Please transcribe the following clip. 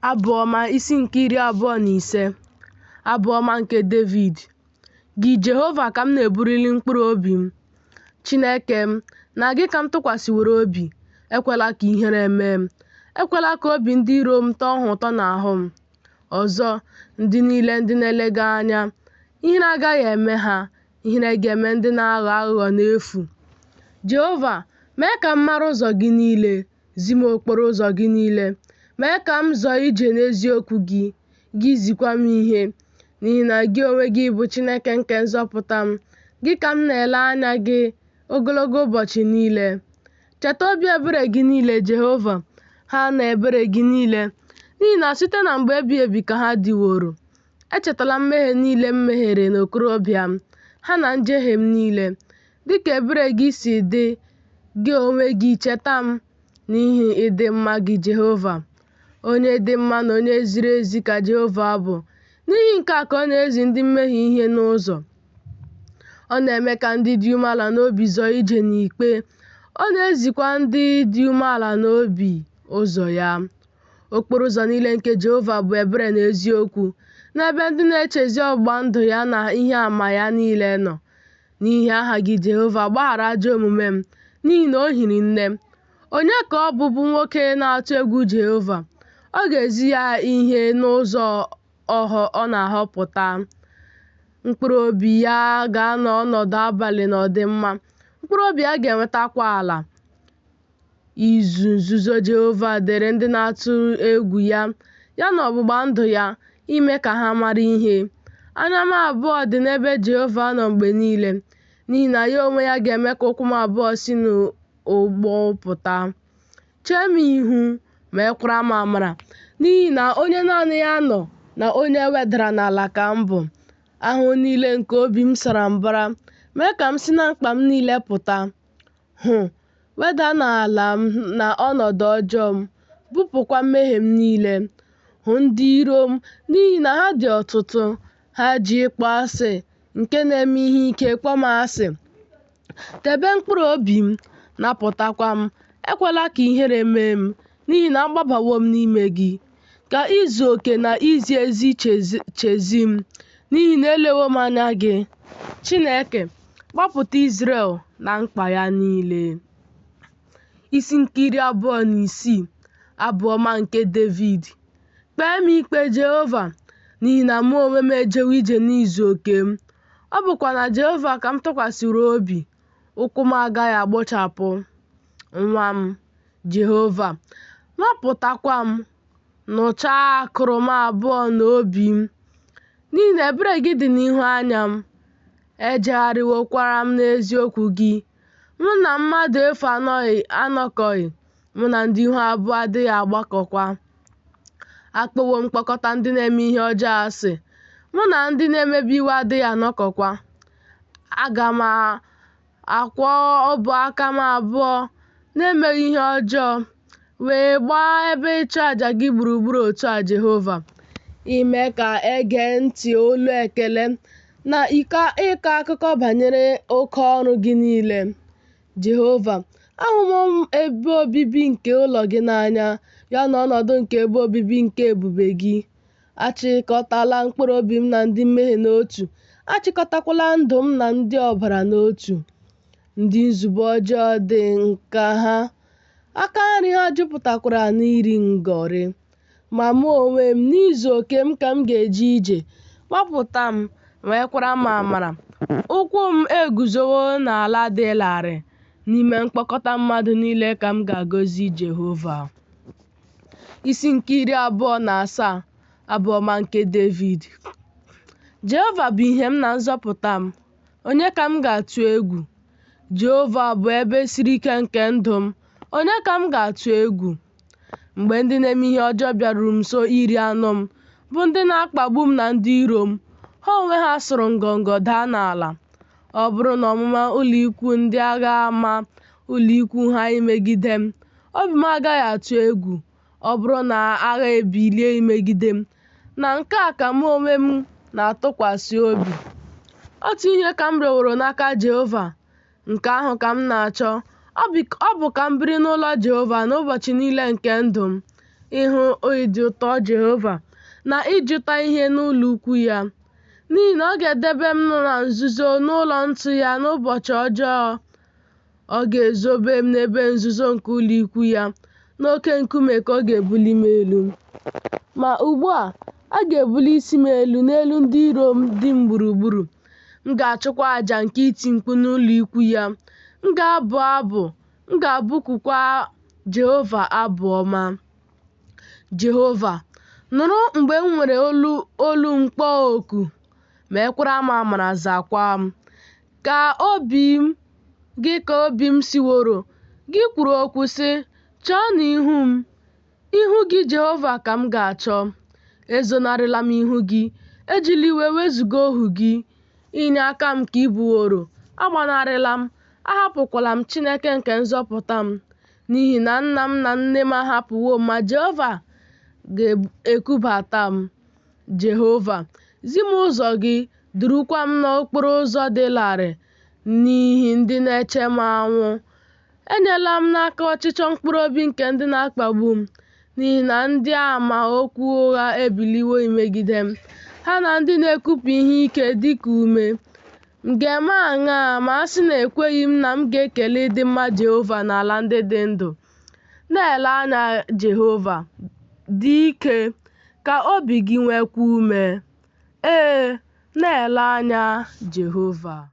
Abụ Ọma isi nke 25. Abụ Ọma nke Devid. Gị Jehova ka m na-ebuliri mkpụrụ obi m. Chineke m, na gị ka m tụkwasịworo obi. Ekwela ka ihere mee m. Ekwela ka obi ndị iro m tọọ ha ụtọ n'ahụ m. Ọzọ, ndị niile ndị na-ele gị anya, ihere agaghị eme ha. Ihere ga-eme ndị na-aghọ aghụghọ n'efu. Jehova, mee ka m mara ụzọ gị niile. Zi m okporo ụzọ gị niile. Mee ka m zọọ ije n'eziokwu gị. Gị zikwa m ihe, n'ihi na gị onwe gị bụ Chineke nke nzọpụta m. Gị ka m na-ele anya gị ogologo ụbọchị niile. Cheta obi ebere gị niile, Jehova, ha na ebere gị niile, n'ihi na site na mgbe ebighị ebi ka ha dịworo. Echetala mmehie niile m mehiere n'okorobịa m, ha na njehie m niile. Dịka ebere gị si dị, gị onwe gị cheta m n'ihi ịdị mma gị, Jehova. Onye dị mma na onye ziri ezi ka Jehova bụ. N'ihi nke a ka ọ na-ezi ndị mmehie ihe n'ụzọ. Ọ na-eme ka ndị dị umeala n'obi zọọ ije n'ikpe. Ọ na-ezikwa ndị dị umeala n'obi ụzọ ya. Okporo ụzọ niile nke Jehova bụ ebere na eziokwu, n'ebe ndị na-echezi ọgbụgba ndụ ya na ihe àmà ya niile nọ. N'ihi aha gị, Jehova, gbaghara ajọ omume m, n'ihi na o hiri nne m. Onye ka ọ bụ nwoke na-atụ egwu Jehova? Ọ ga-ezi ya ihe n'ụzọ ọ na-ahọpụta. Mkpụrụ obi ya ga-anọ ọnọdụ abalị n'ọdịmma. Mkpụrụ obi ya ga-enwetakwa ala. Izu nzuzo Jehova dịrị ndị na-atụ egwu ya, ya na ọgbụgba ndụ ya, ime ka ha mara ihe. Anya m abụọ dị n'ebe Jehova nọ mgbe niile, n'ihi na ya onwe ya ga-eme ka ụkwụ m abụọ si n'ụgbọ pụta. Chee m ihu, mekwara m amara, n'ihi na onye naanị ya nọ na onye ewedara n'ala ka m bụ. Ahụhụ niile nke obi m sara mbara, mee ka m si na mkpa m niile pụta. Weda n'ala m na ọnọdụ ọjọọ m, bupụkwa mmehie m niile. Hụ ndị iro m, n'ihi na ha dị ọtụtụ. Ha ji ịkpọ asị nke na-eme ihe ike kpọọ m asị. Debe mkpụrụ obi m, napụtakwa m. Ekwela ka ihere mee m, n'ihi na agbabawo m n'ime gị. Ka izu oke na izi ezi chezi m, n'ihi na elewo m anya gị. Chineke, gbapụta Izrel na mkpa ya niile. Isi nke 26. Abụ Ọma nke Devid. Kpee m ikpe, Jehova, n'ihi na mụ onwe m ejewo ije n'izu oke m. Ọ bụkwa na Jehova ka m tụkwasịrị obi. Ụkwụ m agaghị agbochapụ. Nwa m, Jehova, napụtakwa m. Nụchaa akụrụ m abụọ n'obi m, n'ihi na ebere gị dị n'ihu anya m. Ejegharịwokwara m n'eziokwu gị. Mụ na mmadụ efu anọkọghị, mụ na ndị ihu abụọ adịghị agbakọkwa. Akpọwo m mkpọkọta ndị na-eme ihe ọjọọ asị, mụ na ndị na-emebi iwu adịghị anọkọkwa. Aga m akwọ ọbụ aka m abụọ na-emeghị ihe ọjọọ, wee gbaa ebe ịchụ àjà gị gburugburu otu a, Jehova. Ime ka ege ntị olu ekele na ịkọ akụkọ banyere oke ọrụ gị niile. Jehova, ahụwo m ebe obibi nke ụlọ gị n'anya, ya na ọnọdụ nke ebe obibi nke ebube gị. Achịkọtala mkpụrụ obi m na ndị mmehie n'otu. Achịkọtakwala ndụ m na ndị ọbara n'otu. Ndị nzube ọjọọ dị nka ha, aka nri ha jupụtakwara n'iri ngọrị. Ma mụ onwe m, n'izu oke m ka m ga-eje ije. Gbapụta m, nwekwara m amara. Ụkwụ m eguzowo n'ala dị larịị. N'ime mkpọkọta mmadụ niile ka m ga-agọzi Jehova. Isi nke 27. Abụ Ọma nke Devid. Jehova bụ ihe m na nzọpụta m. Onye ka m ga-atụ egwu? Jehova bụ ebe siri ike nke ndụ m. Onye ka m ga-atụ egwu? Mgbe ndị na-eme ihe ọjọọ bịaruru m nso iri anụ m, bụ ndị na-akpagbu m na ndị iro m, ha onwe ha sụrụ ngọngọ daa n'ala. Ọ bụrụ na ọmụma ụlọikwu ndị agha ama ụlọikwu ha imegide m, obi m agaghị atụ egwu. Ọ bụrụ na agha ebilie imegide m, na nke a ka mụ onwe m na-atụkwasị obi. Otu ihe ka m rịọworo n'aka Jehova, nke ahụ ka m na-achọ. Ọ bụ ka m biri n'ụlọ Jehova n'ụbọchị niile nke ndụ m, ịhụ ịdị ụtọ Jehova na ịjụta ihe n'ụlọ ukwu ya, n'ihi na ọ ga-edebe m na nzuzo n'ụlọ nsọ ya n'ụbọchị ọjọọ. Ọ ga-ezobe m n'ebe nzuzo nke ụlọ ikwu ya, n'oke nkume ka ọ ga-ebuli m elu. Ma ugbu a ga-ebuli isi m elu n'elu ndị iro m dị m gburugburu. M ga-achụkwa àjà nke iti mkpu n'ụlọ ikwu ya. M ga-abụ abụ, m ga-abụkukwa Jehova abụ ọma. Jehova, nụrụ mgbe m nwere olu mkpọ oku, mekwara m amara zakwa m. Ka obi m siworo, gị kwuru okwu sị, chọọnụ ihu m. Ihu gị Jehova ka m ga-achọ. Ezonarịla m ihu gị, ejila iwe wezuga ohu gị. Inye aka m ka ị bụworo, agbanarịla m, ahapụkwala m Chineke nke nzọpụta m. N'ihi na nna m na nne m ahapụwo m, ma Jehova ga-ekubata m. Jehova, zi m ụzọ gị, durukwa m n'okporo ụzọ dị larịị n'ihi ndị na-eche m anwụ. Enyela m n'aka ọchịchọ mkpụrụ obi nke ndị na-akpagbu m, n'ihi na ndị ama okwu ụgha ebiliwo imegide m, ha na ndị na-ekupụ ihe ike dịka ume. M ga-eme aṅaa ma a sị na ekweghị m na m ga-ekele ịdị mma Jehova n'ala ndị dị ndụ? Na-ele anya Jehova, dị ike, ka obi gị nwekwa ume. Ee, na-ele anya Jehova.